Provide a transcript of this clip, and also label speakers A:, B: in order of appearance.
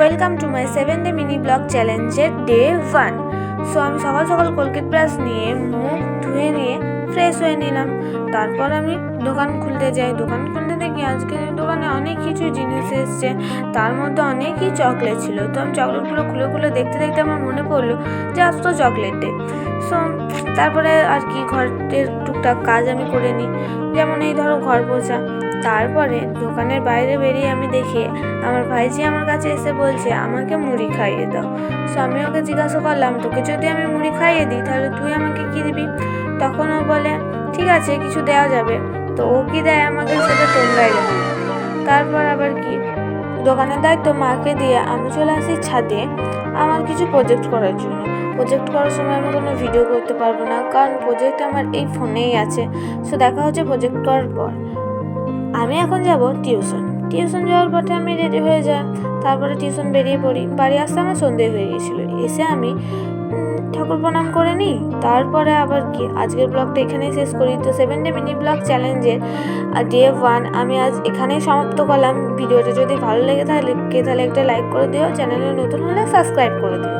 A: Welcome to my 7 day mini blog চ্যালেঞ্জের day 1। So আমি সকাল সকাল কোলগেট ব্রাশ নিয়ে মুখ ধুয়ে নিয়ে ফ্রেশ হয়ে নিলাম। তারপর আমি দোকান খুলতে যাই। দোকান খুলতে দেখি আজকে দোকানে অনেক কিছু জিনিস এসছে, তার মধ্যে অনেকই চকলেট ছিল। তো আমি চকলেটগুলো খুলে খুলে দেখতে দেখতে আমার মনে পড়লো যে আজ তো চকলেট ডে। সো তারপরে আর কি ঘরের টুকটাক কাজ আমি করে নিই, যেমন এই ধরো ঘর পোছা। তারপরে দোকানের বাইরে বেরিয়ে আমি দেখি আমার ভাইজি আমার কাছে এসে বলছে আমাকে মুড়ি খাইয়ে দাও। সো আমি ওকে জিজ্ঞাসা করলাম, তোকে যদি আমি মুড়ি খাইয়ে দিই তাহলে তুই আমাকে কী দিবি? তখন ও বলে ঠিক আছে, কিছু দেওয়া যাবে। তো ও কী দেয় আমাকে সেটা তোমরাই জানো। তারপর আবার কি, দোকানের দায়িত্ব মাকে দিয়ে আমি চলে আসি ছাদে আমার কিছু প্রজেক্ট করার জন্য। প্রজেক্ট করার সময় আমি কোনো ভিডিও করতে পারবো না, কারণ প্রজেক্ট আমার এই ফোনেই আছে। সো দেখা হচ্ছে প্রজেক্ট করার পর। আমি এখন যাব টিউশন যাওয়ার পথে আমি রেডি হয়ে যাই। তারপরে টিউশন বেরিয়ে পড়ি। বাড়ি আসতে আমার সন্ধে হয়ে গিয়েছিলো। এসে আমি ঠাকুর প্রণাম করে নিই। তারপরে আবার কি, আজকের ব্লগটা এখানেই শেষ করি। তো 7 ডে মিনি ব্লগ চ্যালেঞ্জের ডে 1 আমি আজ এখানেই সমাপ্ত করলাম। ভিডিওটা যদি ভালো লেগে তাহলে একটা লাইক করে দিও, চ্যানেলে নতুন হলে সাবস্ক্রাইব করে দিও।